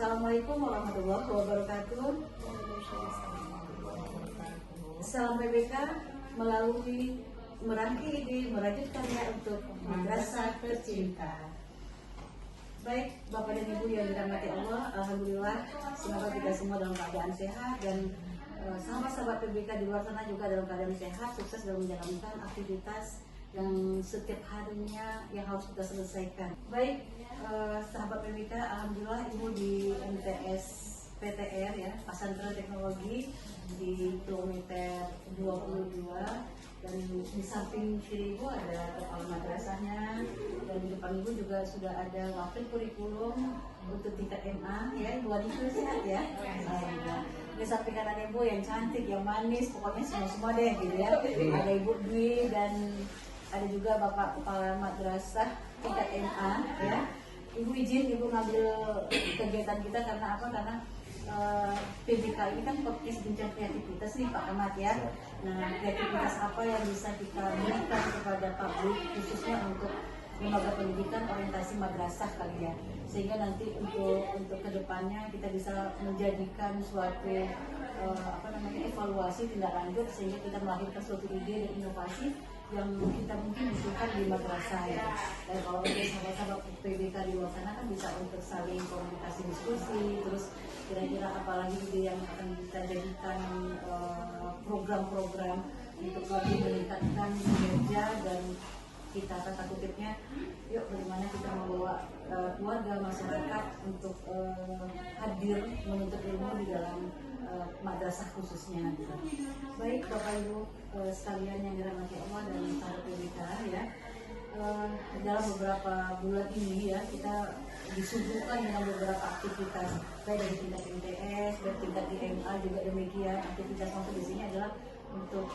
Assalamualaikum warahmatullahi wabarakatuh. Salam PBK melalui merangkai ide merajut karya untuk madrasah tercinta. Baik Bapak dan Ibu yang dirahmati Allah, alhamdulillah semoga kita semua dalam keadaan sehat dan sahabat-sahabat PBK di luar sana juga dalam keadaan sehat, sukses dalam menjalankan aktivitas yang setiap harinya yang harus kita selesaikan. Baik sahabat PBK, alhamdulillah Ibu di MTS PTR ya, Pesantren Teknologi di kilometer 22, dan di samping kiri Ibu ada kepala madrasahnya, dan di depan Ibu juga sudah ada wakil kurikulum untuk tingkat MA ya. Ibu Adikul sehat ya. Di samping kanan Ibu yang cantik, yang manis, pokoknya semua deh gitu ya. Ada Ibu Dwi dan ada juga Bapak Kepala Madrasah tingkat MA ya. Ibu izin Ibu ngambil kegiatan kita karena apa? Karena PBK ini kan podcast bincang kreativitas nih Pak Ahmad ya. Nah, kreativitas apa yang bisa kita berikan kepada publik khususnya untuk lembaga pendidikan orientasi madrasah kali ya, sehingga nanti untuk kedepannya kita bisa menjadikan suatu evaluasi tindak lanjut, sehingga kita melahirkan suatu ide dan inovasi yang kita mungkin butuhkan di madrasah ya. Dan kalau untuk sahabat-sahabat PBK di luar sana kan bisa untuk saling komunikasi, diskusi, terus kira-kira apalagi ide yang akan kita jadikan program-program untuk lebih meningkatkan kinerja dan kita kata kutipnya, yuk bagaimana kita membawa keluarga masyarakat untuk hadir menuntut ilmu di dalam madrasah khususnya. Baik Bapak Ibu sekalian yang dirahmati Allah dan sahabat PBK ya, dalam beberapa bulan ini ya kita disuguhkan dengan beberapa aktivitas baik dari tingkat MTS dan tingkat DMA juga demikian. Aktivitas maksud di sini adalah untuk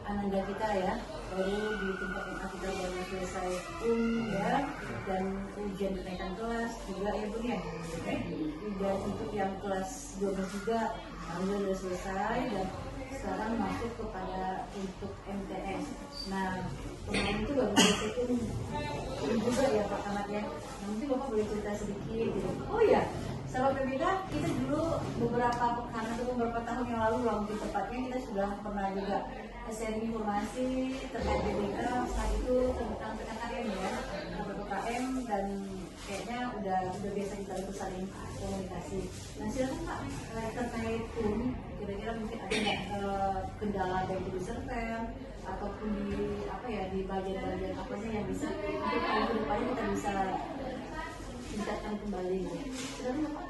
ananda kita ya, baru di tingkat MA kita baru selesai ya, dan ujian kenaikan kelas juga ya Bu ya. Dan untuk yang kelas 12 juga alhamdulillah sudah selesai, dan sekarang masuk kepada untuk MTS. Nah kemarin itu baru selesai juga ya Pak Ahmad ya. Nanti Bapak boleh cerita sedikit gitu. Oh ya, sahabat PBK, kita dulu beberapa tahun yang lalu, lebih tepatnya kita sudah pernah juga sharing informasi terkait PBK saat itu tentang PKKM ya, PKKM, dan kayaknya udah biasa kita itu saling komunikasi. Nah silakan Pak, terkait pun kira-kira mungkin ada nggak kendala baik di server ataupun di bagian-bagian apa sih yang bisa untuk tahun kedepannya kita bisa tingkatkan kembali. Silakan Pak.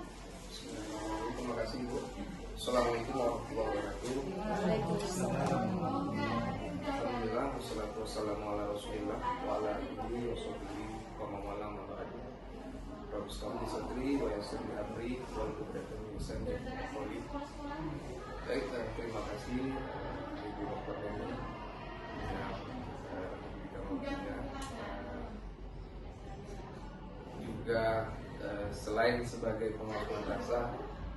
Terima kasih Bu. Assalamualaikum warahmatullahi wabarakatuh. Waalaikumsalam. Alhamdulillah, wassalatu wassalamu ala rasulillah wa ala alihi wa sahbihi wa man wala ma ba'd. Rabbi shrah li sadri wa yassir li amri wahlul 'uqdatam min lisani yafqahu qawli. Baik, terima kasih Ibu Dr. Deni juga selain sebagai pengawas madrasah,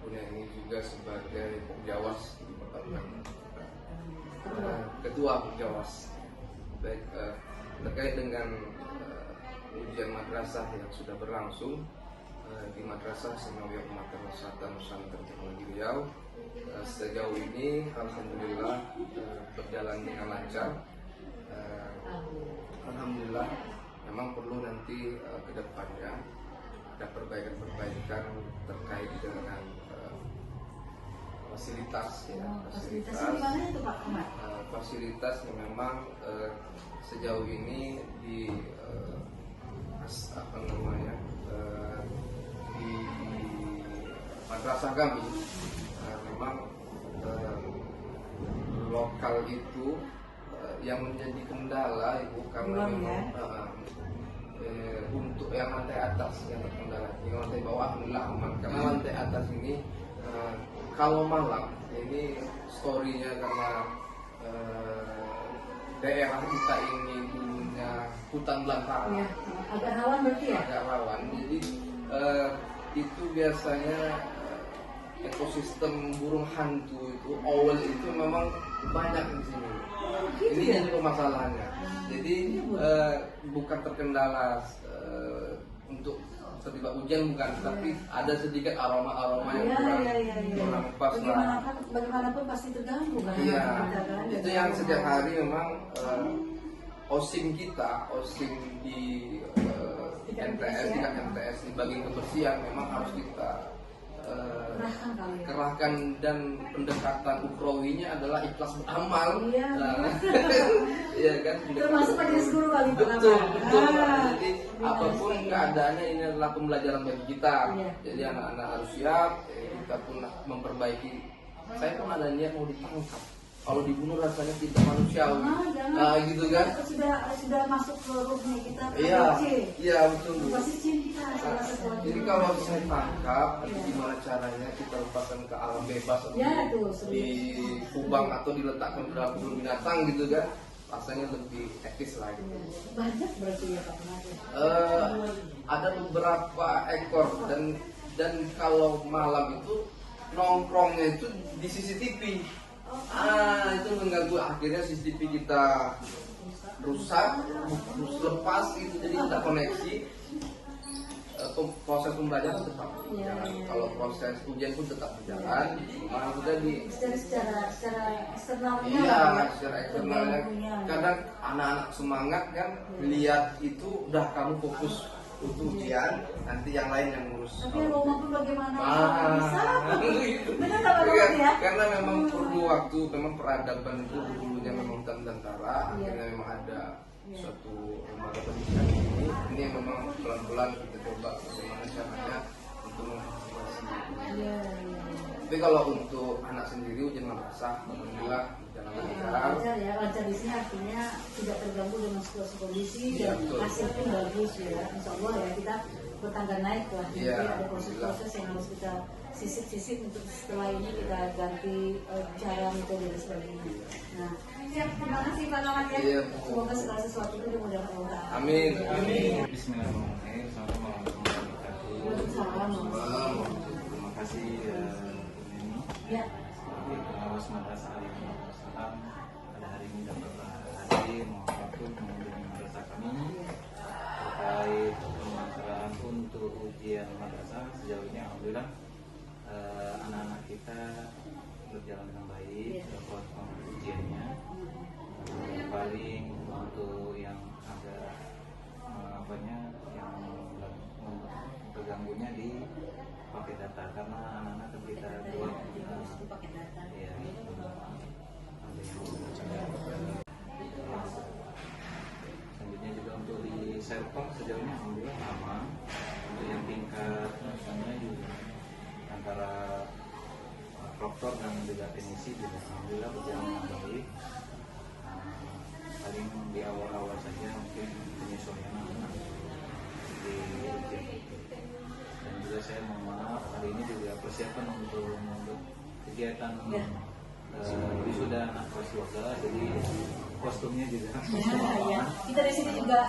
punya ini juga sebagai penjawas di departemen, ketua penjawas. Baik, terkait dengan ujian madrasah yang sudah berlangsung di Madrasah Sanawiyah Madrasah Nusantara Teknologi Riau, sejauh ini alhamdulillah berjalan dengan lancar. Alhamdulillah, memang perlu nanti ke depannya ada perbaikan terkait dengan fasilitas ya. Fasilitas gimana itu Pak Ahmad? Fasilitas yang memang sejauh ini di di madrasah kami memang lokal itu yang menjadi kendala Ibu, karena memang untuk yang lantai atas yang terkendala, yang lantai bawah alhamdulillah aman. Karena lantai atas ini kalau malam ini storynya karena daerah kita ini dulunya hutan belantara ya, agak rawan berarti ya? Agak rawan, jadi itu biasanya ekosistem burung hantu itu, owl itu memang banyak di sini. Gitu ini ya? jadi permasalahannya. Jadi bukan terkendala untuk terlibat ujian bukan, tapi ada sedikit aroma yang kurang pas lah. Bagaimanapun pasti terganggu kan. Iya, kita, kan? itu yang setiap hari memang OSIM kita, OSIM di MTS, tingkat MTS di bagian kebersihan memang harus kita kerahkan, dan pendekatan ukrawinya adalah ikhlas beramal. Iya. Iya kan? Termasuk pada guru kali betul. Jadi apapun keadaannya ini adalah pembelajaran bagi kita. Iya. Jadi anak-anak harus siap. Kita pun memperbaiki. Saya pun ada niat mau ditangkap. Kalau dibunuh rasanya tidak manusiawi. Gitu kan? Sudah masuk ke ruhnya kita. Iya betul. Pasti cinta salah sesuatu. Jadi kalau saya tangkap, gimana caranya kita lepaskan ke alam bebas di kubang atau diletakkan ke dalam kebun binatang gitu kan? Rasanya lebih etis lah gitu. Banyak berarti ya Pak Pengajar? Ada beberapa ekor, dan kalau malam itu nongkrongnya itu di CCTV. Itu mengganggu, akhirnya CCTV kita rusak, lepas itu, jadi tidak koneksi. Proses pembelajaran tetap berjalan. Kalau proses ujian pun tetap berjalan. Malah sudah secara eksternalnya. Iya, secara eksternalnya. Kadang anak-anak semangat kan, lihat itu udah kamu fokus untuk ujian, nanti yang lain yang ngurus. Tapi rumah pun bagaimana? Bisa. Benar ya? Karena memang perlu waktu, memang peradaban itu dulunya memang tentara, akhirnya memang ada suatu lembaga pendidikan ini memang pelan-pelan kita coba bagaimana caranya untuk mengantisipasi. Tapi kalau untuk anak sendiri ujian madrasah, alhamdulillah jalan lancar. Lancar di sini artinya tidak terganggu dengan situasi kondisi dan hasil pun bagus ya. Insya Allah ya, kita bertangga naik lah. Jadi ada proses-proses yang harus kita sisip-sisip untuk setelah ini kita ganti cara, metode dan sebagainya. Nah, siap, terima kasih Pak Ahmad ya. Semoga segala sesuatu itu dimudahkan Allah. Amin. Bismillahirrahmanirrahim. Assalamualaikum warahmatullahi wabarakatuh. Terima kasih ini. Ya. Pengawas Madrasah Al-Iman Salam pada hari ini dapat hadir mewakili mengunjungi madrasah kami terkait permasalahan untuk ujian madrasah. Sejauh ini alhamdulillah anak-anak kita berjalan dengan baik proses ujiannya. Yang paling untuk yang agak yang terganggunya di pakai data, karena anak-anak kita buat pakai data. Ya, selanjutnya juga untuk di server sejauh ini alhamdulillah aman. Untuk yang tingkat nasionalnya juga antara proktor dan juga teknisi juga alhamdulillah berjalan dengan baik. Paling di awal-awal saja mungkin penyesuaian di ujian. Dan juga saya mohon maaf, hari ini juga persiapan untuk kegiatan wisuda anak kelas 12, jadi kostumnya juga Ya. Kita di sini juga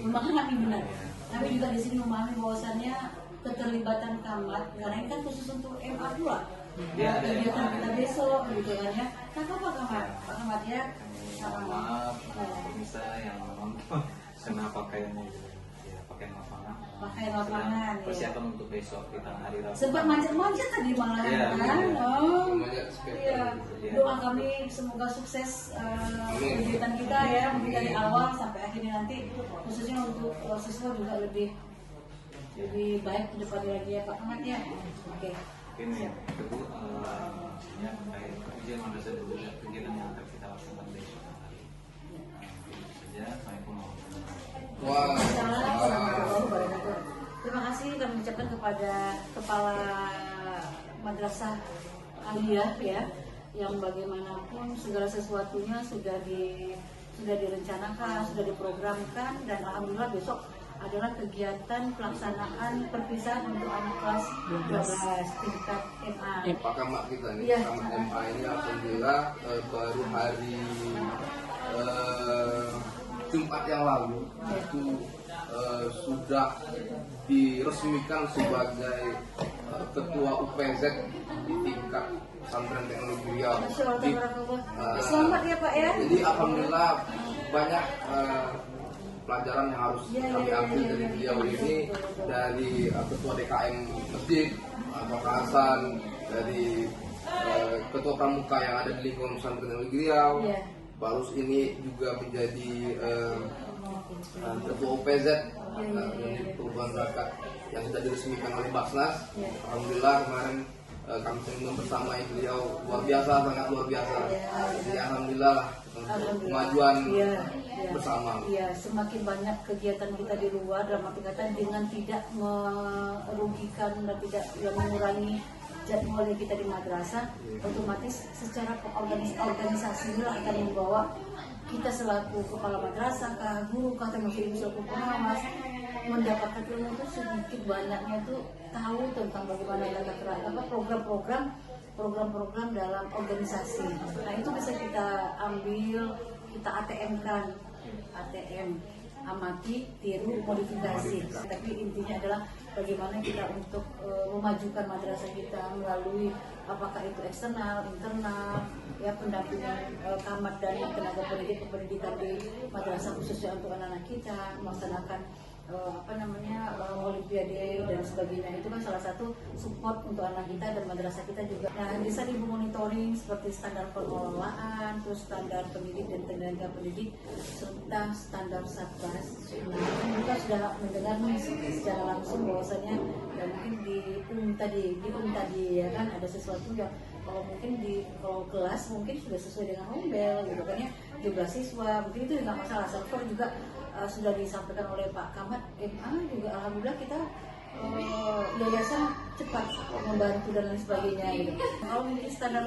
memahami benar. Kami juga di sini memahami bahwasannya keterlibatan Kamat, karena ini kan khusus untuk MA pula. Kegiatan kita besok gitu kan ya. Apa Kamat ya? Maaf pemirsa yang menonton karena pakaiannya ya pakaian lapangan. Persiapan untuk besok di tanggal hari Rabu. Sempat manjat-manjat tadi malah kan. Iya. Doa kami semoga sukses kegiatan kita ya, mungkin dari awal sampai akhirnya nanti, khususnya untuk siswa juga lebih baik ke depannya lagi ya Pak Ahmad ya. Oke. Ini kedua maksudnya terkait ujian madrasah dan juga kegiatan yang akan kita lakukan besok hari. Saja, Assalamualaikum warahmatullahi wabarakatuh. Terima kasih kami ucapkan kepada Kepala Madrasah Aliyah ya, yang bagaimanapun segala sesuatunya sudah direncanakan, sudah diprogramkan, dan alhamdulillah besok adalah kegiatan pelaksanaan perpisahan untuk anak kelas 12 tingkat MA. Pak Kamat kita nih, Kamat MA ini alhamdulillah baru hari Jumat yang lalu itu sudah diresmikan sebagai ketua UPZ di tingkat pesantren teknologi Riau. Selamat ya Pak ya. Jadi alhamdulillah banyak pelajaran yang harus kami ambil dari beliau ini, dari ketua DKM masjid Pak Hasan, dari ketua pramuka yang ada di lingkungan pesantren Negeri Riau. Pak Rus ini juga menjadi ketua OPZ dari perubahan zakat yang sudah diresmikan oleh Basnas. Alhamdulillah kemarin kami sering bersama beliau, luar biasa, sangat luar biasa. Jadi alhamdulillah lah kemajuan bersama. Iya, semakin banyak kegiatan kita di luar, dalam arti kata dengan tidak merugikan dan tidak mengurangi jadwal kita di madrasah, otomatis secara organisasi lah akan membawa kita selaku kepala madrasah, guru, termasuk ibu selaku pengawas, mendapatkan ilmu itu sedikit banyaknya tuh tahu tentang bagaimana tata kerama, program-program dalam organisasi. Nah itu bisa kita ambil, kita ATM-kan, ATM, amati, tiru, modifikasi. Tapi intinya adalah bagaimana kita untuk memajukan madrasah kita melalui apakah itu eksternal, internal, ya pendampingan camat dan tenaga pendidikan di madrasah khususnya untuk anak-anak kita, melaksanakan olimpiade dan sebagainya. Itu kan salah satu support untuk anak kita dan madrasah kita juga. Nah, bisa ibu monitoring seperti standar pengelolaan, terus standar pendidik dan tenaga pendidik, serta standar satgas. Nah, kita sudah mendengar nih secara langsung bahwasanya ya mungkin di tadi ya kan ada sesuatu yang kalau mungkin kalau kelas mungkin sudah sesuai dengan ombel gitu kan ya, jumlah siswa mungkin itu nggak masalah. Server juga sudah disampaikan oleh Pak Kamat MA juga, alhamdulillah kita yayasan cepat membantu dan lain sebagainya gitu. Kalau mungkin standar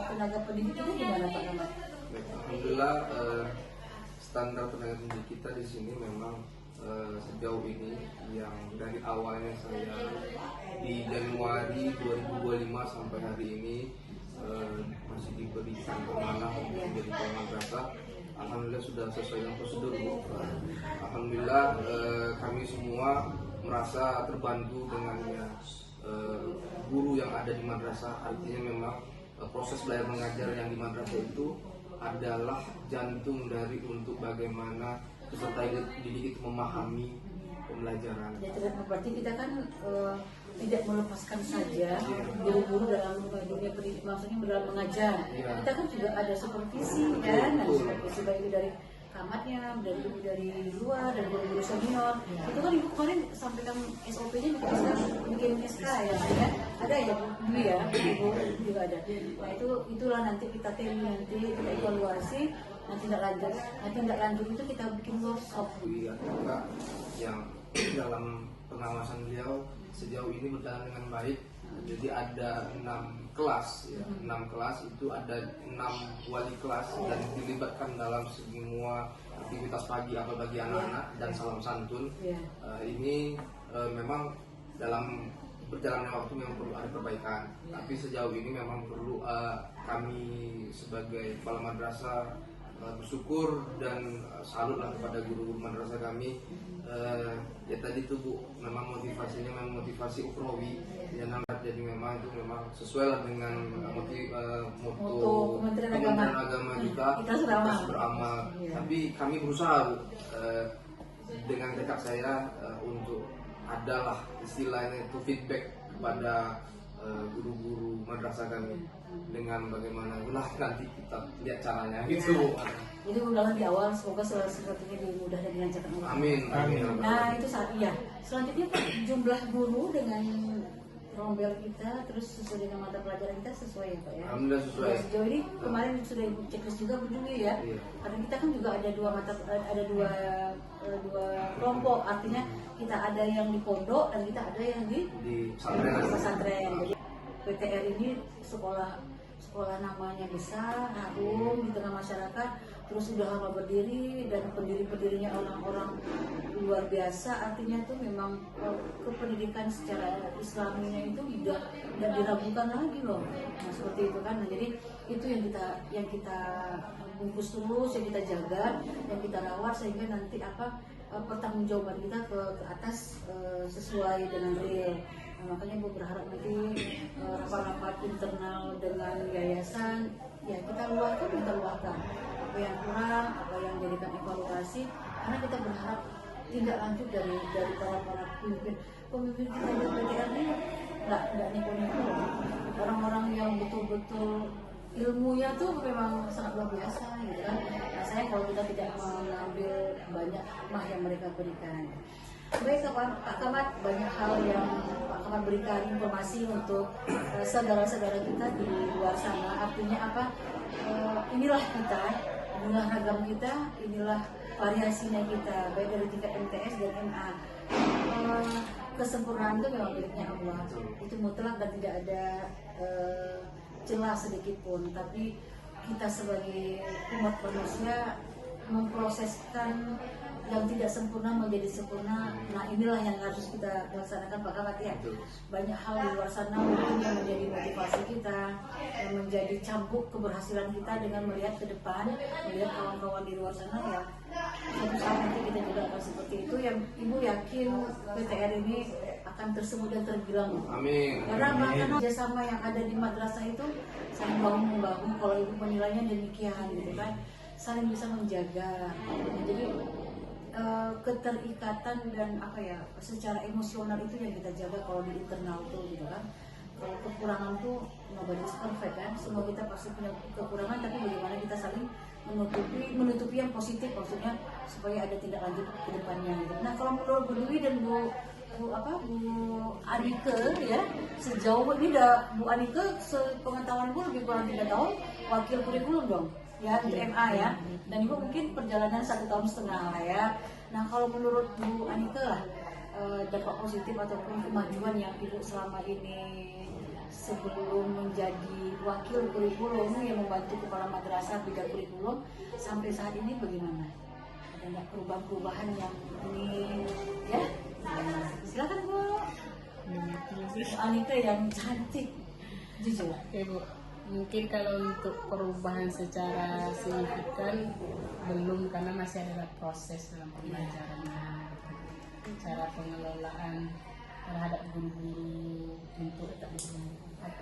tenaga pendidik itu gimana Pak Kamat? Alhamdulillah standar tenaga pendidik kita di sini memang sejauh ini yang dari awalnya saya di Januari 2025 sampai hari ini masih diberikan kemanah untuk menjadi kepala madrasah. Alhamdulillah sudah sesuai dengan prosedur. Alhamdulillah kami semua merasa terbantu dengan guru yang ada di madrasah. Artinya memang proses belajar mengajar yang di madrasah itu adalah jantung dari untuk bagaimana peserta didik itu memahami pembelajaran. Ya, berarti kita kan tidak melepaskan saja guru-guru dalam dunia pendidik, maksudnya dalam mengajar. Kita kan juga ada supervisi kan, ada supervisi baik dari kamatnya, dari luar, dari guru-guru senior. Itu kan ibu kemarin sampaikan SOP-nya bikin SK ya, ada ya bu ya, ibu juga ada. Nah itulah nanti kita evaluasi, nanti tindak lanjut itu kita bikin workshop. Yang dalam pengawasan beliau sejauh ini berjalan dengan baik. Jadi ada 6 kelas ya. 6 kelas itu ada 6 wali kelas dan dilibatkan dalam semua aktivitas pagi atau bagi anak-anak dan salam santun. Ini memang dalam berjalannya waktu memang perlu ada perbaikan. Tapi sejauh ini memang perlu kami sebagai kepala madrasah bersyukur dan salutlah kepada guru-guru madrasah kami. Ya tadi itu Bu, memang motivasinya memang motivasi ukhrawi ya, jadi memang itu memang sesuai lah dengan motto Kementerian Agama kita beramal. Tapi kami berusaha Bu, dengan tekad saya untuk adalah istilahnya itu feedback kepada guru-guru madrasah kami dengan bagaimana nanti kita lihat caranya gitu. Jadi undangan di awal semoga sesuatunya dimudah dan dilancarkan Allah. Amin. Nah itu saat selanjutnya Pak, jumlah guru dengan rombel kita terus sesuai dengan mata pelajaran kita sesuai ya Pak ya. Alhamdulillah sesuai. Sejauh ini kemarin sudah ibu checklist juga begini ya. Karena kita kan juga ada dua kelompok, artinya kita ada yang di pondok dan kita ada yang di pesantren. Jadi PTR ini sekolah namanya besar, harum di tengah masyarakat, terus sudah lama berdiri dan pendiri-pendirinya orang-orang luar biasa. Artinya tuh memang kependidikan secara Islaminya itu tidak diragukan lagi loh. Nah seperti itu kan. Nah, jadi itu yang kita bungkus terus, yang kita jaga, yang kita rawat sehingga nanti pertanggungjawaban kita ke atas sesuai dengan real. Nah, makanya Bu berharap nanti rapat-rapat internal dengan yayasan ya kita luahkan. apa yang kurang, apa yang jadikan evaluasi, karena kita berharap tindak lanjut dari para pemimpin kita di PTR ini nggak nipu-nipu. Orang-orang yang betul-betul ilmunya tuh memang sangat luar biasa gitu kan. Nah, saya kalau kita tidak mengambil banyak hikmah yang mereka berikan. Baik Kak Kamat, banyak hal yang Pak Kamat berikan informasi untuk saudara-saudara kita di luar sana. Artinya apa? Inilah kita, inilah ragam kita, inilah variasinya kita, baik dari tingkat MTS dan MA. Kesempurnaan itu memang miliknya Allah, itu mutlak dan tidak ada celah sedikit pun. Tapi kita sebagai umat manusia memproseskan yang tidak sempurna menjadi sempurna. Nah inilah yang harus kita laksanakan Pak Kamat ya. Banyak hal di luar sana mungkin yang menjadi motivasi kita, yang menjadi cambuk keberhasilan kita dengan melihat ke depan, melihat kawan-kawan di luar sana ya. Suatu saat nanti kita juga akan seperti itu. Yang Ibu yakin PTR ini akan tersembuh dan terbilang. Amin. Karena bahkan kerjasama yang ada di madrasah itu saling bahu membahu. Kalau Ibu penilainya demikian gitu kan, saling bisa menjaga. Jadi keterikatan dan apa ya, secara emosional itu yang kita jaga kalau di internal tuh gitu kan. Kalau kekurangan tuh nobody's perfect kan, semua kita pasti punya kekurangan, tapi bagaimana kita saling menutupi yang positif, maksudnya supaya ada tindak lanjut ke depannya gitu. Nah kalau menurut Bu Dwi dan Bu Anike ya, sejauh ini Bu Anike sepengetahuan Bu lebih kurang 3 tahun wakil kurikulum dong ya di MA ya, dan Ibu mungkin perjalanan 1,5 tahun lah ya. Nah kalau menurut Bu Anike lah, dampak positif ataupun kemajuan yang Ibu selama ini sebelum menjadi wakil kurikulum yang membantu kepala madrasah bidang kurikulum sampai saat ini bagaimana? Ada nggak perubahan-perubahan yang ini ya? Silakan Bu Anike yang cantik, jujur. Ibu, mungkin kalau untuk perubahan secara signifikan belum, karena masih ada proses dalam pembelajarannya, cara pengelolaan terhadap guru-guru untuk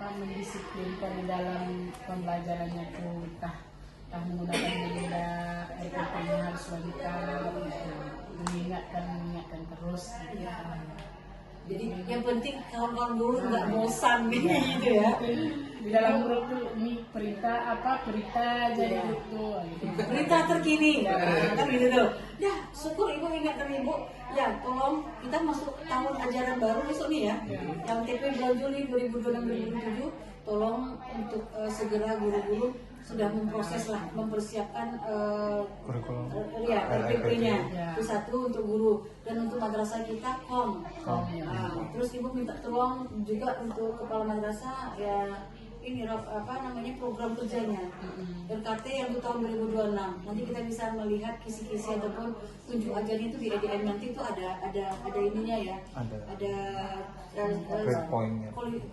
mendisiplinkan di dalam pembelajarannya itu, entah menggunakan media RPP yang harus lengkap, mengingatkan terus gitu. Jadi yang penting kawan-kawan guru nggak bosan gitu ya. Di dalam grup tuh ini berita aja gitu. Berita terkini kan gitu tuh. Ya syukur Ibu ingatkan Ibu. Ya tolong, kita masuk tahun ajaran baru besok nih ya. Yang TP bulan Juli 2026-2027, tolong untuk segera guru-guru sudah memproses lah, mempersiapkan RPP-nya. Itu satu untuk guru, dan untuk madrasah kita terus Ibu minta tolong juga untuk kepala madrasah ya, ini program kerjanya RKT yang untuk tahun 2026. Nanti kita bisa melihat kisi-kisi ataupun tunjuk ajarnya itu di EDM nanti itu ada ininya ya, ada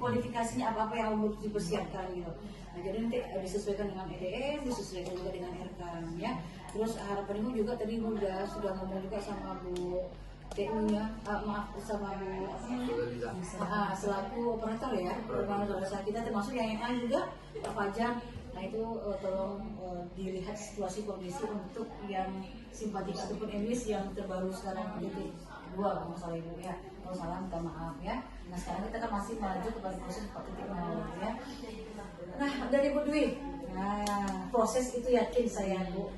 kualifikasinya apa yang harus dipersiapkan gitu. Nah, jadi nanti disesuaikan dengan EDM, disesuaikan juga dengan RKM ya. Terus harapan Ibu juga tadi Ibu sudah ngomong juga sama Bu TU-nya, sama Bu selaku operator ya, madrasah kita termasuk yang juga Pak Fajar. Nah itu tolong dilihat situasi kondisi untuk yang simpatik ataupun emis yang terbaru sekarang titik 2 kalau masalah Ibu ya. Kalau salah minta maaf ya. Nah sekarang kita kan masih maju kepada proses 4.0 ya. Nah dari Bu Dwi, proses itu yakin saya Bu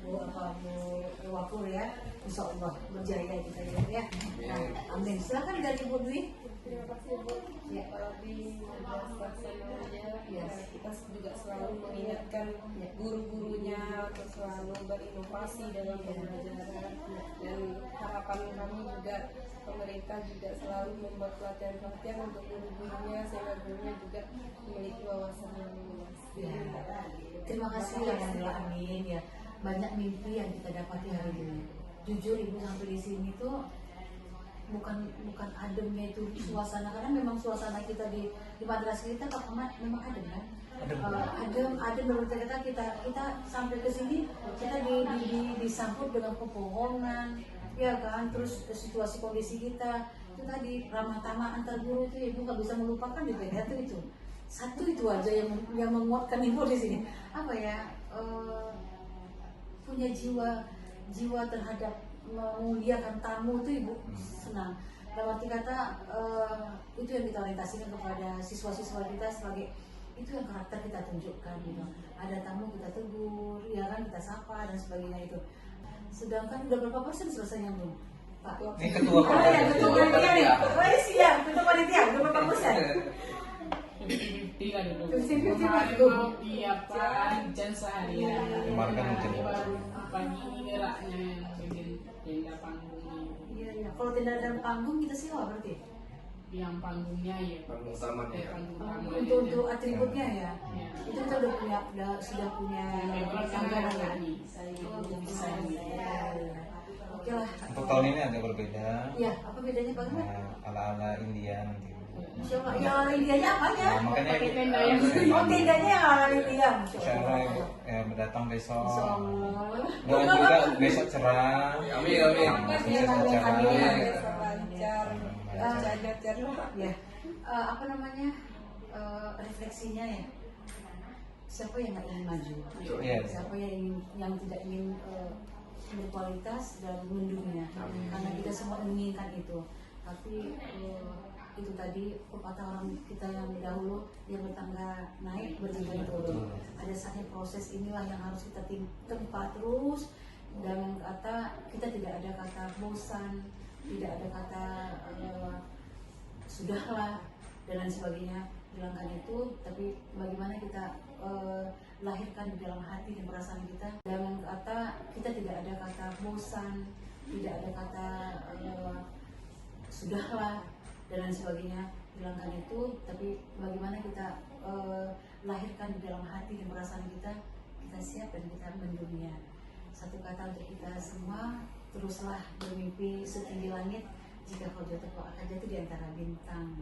Wakur ya, insya Allah berjaya kita ya. Nah, amin. Silakan dari Bu Dwi. Terima kasih Bu. Ya. Di pelaksananya kita juga selalu mengingatkan guru-gurunya untuk selalu berinovasi dalam pembelajaran, dan harapan kami juga pemerintah juga selalu membuat pelatihan-pelatihan untuk guru-gurunya sehingga gurunya juga memiliki wawasan yang luas. Terima kasih ya, amin ya. Banyak mimpi yang kita dapati hari ini. Jujur Ibu sampai di sini tuh bukan ademnya itu suasana, karena memang suasana kita di madrasah kita Pak Ahmad memang adem kan. Adem menurut kita sampai ke sini kita disambut dengan pepohonan ya kan, terus situasi kondisi kita itu tadi ramah tamah antar guru itu Ibu nggak bisa melupakan di PTR itu satu itu aja yang menguatkan Ibu di sini, apa ya, punya jiwa terhadap memuliakan tamu itu ibu senang. Dalam arti kata itu yang kita orientasikan kepada siswa-siswa kita sebagai itu yang karakter kita tunjukkan gitu. Ada tamu kita tegur, ya kan, kita sapa dan sebagainya itu. Sedangkan udah berapa persen selesainya belum, Pak? Ini ketua Ya, ketua panitia nih. Oh iya siap, ketua panitia udah berapa persen? 50-50 lah dulu. 50-50 Kemarin dulu. mau tiap hujan seharian. Kemarin kan hujan. Ini baru pagi ini geraknya yang bikin tenda panggungnya. Iya iya. Kalau tenda dan panggung kita sewa berarti. Yang panggungnya ya. Panggung utamanya ya. Panggung utamanya. Untuk atributnya ya. Ya. Itu kita sudah punya Memang kan anggaran ya. ini saya bisa ini. Oke lah. Untuk tahun ini agak berbeda. Ya, apa bedanya Pak Ahmad? Ala-ala India nanti. Masya Allah, yang ala Indianya apanya? Nah, makanya Pakai tenda yang Oh tendanya yang ala India. Masya Insya Allah Allah. berdatang besok. Insya Allah. Doa juga besok cerah. Amin amin. Sukses acara. lancar, lancar lah. Ya, apa namanya refleksinya ya? Siapa yang nggak ingin maju? Iya. Siapa yang tidak ingin berkualitas dan mendunia? Karena kita semua menginginkan itu. Tapi itu tadi pepatah orang kita yang dahulu, yang bertangga naik bertangga turun. Ada saatnya proses inilah yang harus kita tempa terus. Dan kata kita tidak ada kata bosan, tidak ada kata sudahlah dan lain sebagainya. Hilangkan itu, tapi bagaimana kita lahirkan di dalam hati dan perasaan kita. Dengan kata kita tidak ada kata bosan, tidak ada kata sudahlah dan lain sebagainya. Hilangkan itu, tapi bagaimana kita lahirkan di dalam hati dan perasaan kita. Kita siap dan kita mendunia. Satu kata untuk kita semua, teruslah bermimpi setinggi langit. Jika kau jatuh, kau akan jatuh di antara bintang.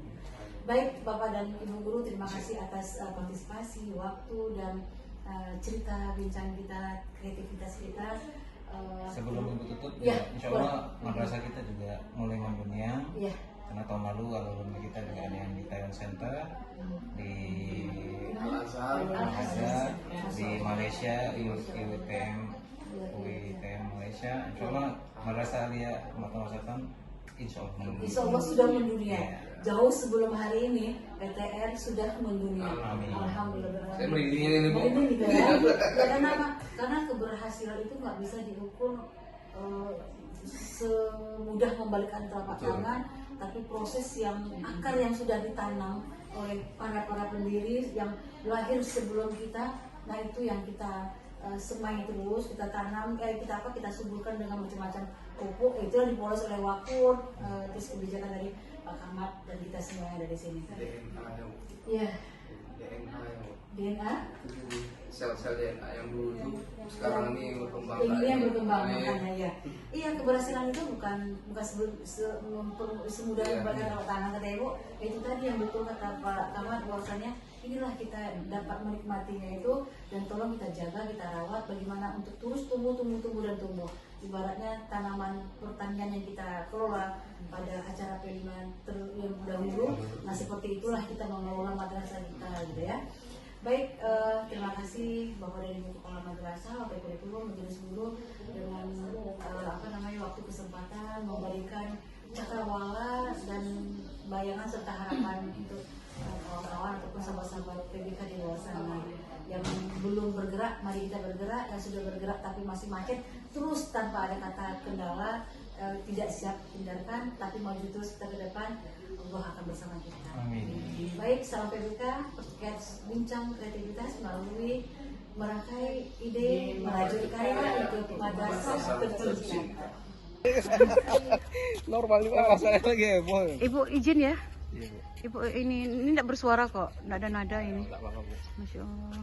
Baik Bapak dan Ibu Guru, terima kasih atas partisipasi, waktu dan cerita bincang kita, kreativitas kita. Sebelum Ibu tutup, Ya, Insya Allah madrasah kita juga mulai mendunia. Ya, Karena tahun lalu alumni kita juga ada yang di Taiwan Center, di Al-Azhar. Al-Azhar, di Malaysia, UITM Malaysia. Insya Allah madrasah Alia Mata Wasatan Insya Allah mendunia. Insya Allah sudah mendunia. Ya. Jauh sebelum hari ini PTR sudah mendunia. Amin. Alhamdulillah. Saya merinding ini Bu. Merinding gitu ya. Ya, karena keberhasilan itu nggak bisa diukur semudah membalikkan telapak tangan, tapi proses yang akar yang sudah ditanam oleh para pendiri yang lahir sebelum kita. Nah itu yang kita semai terus, kita tanam, kita suburkan dengan macam-macam pupuk. Itu yang dipoles oleh Wakur, terus kebijakan dari Pak Ahmad dan kita semua yang ada di sini. DNA nya Bu. Iya, DNA nya Bu. DNA. Sel-sel DNA yang dulu itu sekarang ini berkembang. Ini yang berkembang Amin. makanya ya. Iya, keberhasilan itu bukan semudah Iya. membalikan telapak tangan kata Ibu. Itu tadi yang betul kata Pak Ahmad, bahwasanya inilah kita dapat menikmatinya itu, dan tolong kita jaga, kita rawat bagaimana untuk terus tumbuh dan tumbuh. Ibaratnya tanaman pertanian yang kita kelola pada acara peliman yang dahulu. Nah seperti itulah kita mengelola madrasah kita gitu ya. Baik, terima kasih Bapak dan Ibu Kepala Madrasah, Bapak Ibu Guru, Majelis Guru dengan waktu kesempatan memberikan cakrawala dan bayangan serta harapan untuk kawan-kawan ataupun sahabat-sahabat PBK di luar sana yang belum bergerak. Mari kita bergerak, yang sudah bergerak tapi masih macet terus tanpa ada kata kendala, tidak siap hindarkan, tapi maju terus kita ke depan. Allah akan bersama kita. Amin. Baik, salam PBK, podcast bincang kreativitas melalui merangkai ide merajut karya untuk madrasah tercinta. Normal juga masalah lagi ya, Bu. Ibu izin ya, Iya, Bu. Ibu ini tidak bersuara kok, tidak ada nada ini. Enggak apa-apa, Bu. Masya Allah.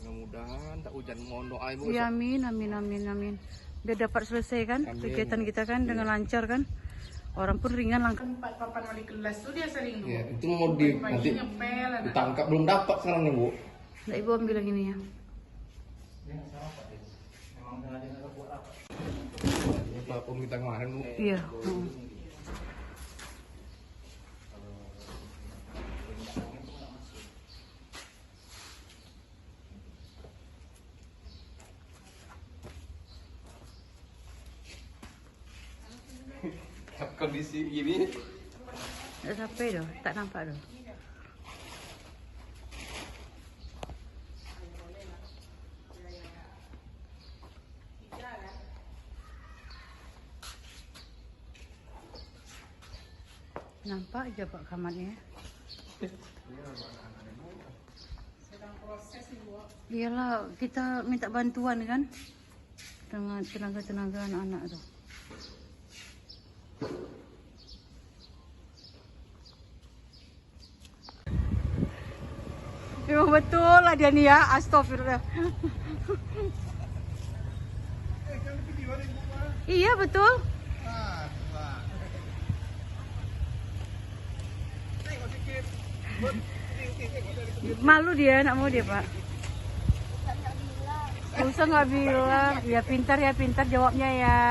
Mudah-mudahan tak hujan, mohon doa Ibu. Ya, amin. Biar dapat selesai kan Amin. kegiatan kita kan dengan lancar kan. Orang pun ringan langkah. Papan wali kelas tuh dia sering dulu. Ya, itu mau di nanti ngepel anak. ditangkap, belum dapat sekarang nih Bu. Nah, Ibu ambil yang ini ya. Ini sama Pak, Des. Memang sengaja nggak buat apa. Pak pemerintah kemarin Bu. Iya. Kondisi gini Tak sampai dah, tak nampak dah. Nampak je Pak kamarnya. Iyalah, kita minta bantuan kan dengan tenaga-tenaga anak-anak tu. Memang betul lah dia ni ya, astagfirullah. Iya betul. Malu dia, nak mau dia Pak. Usah nggak bilang. Ya pintar jawabnya ya.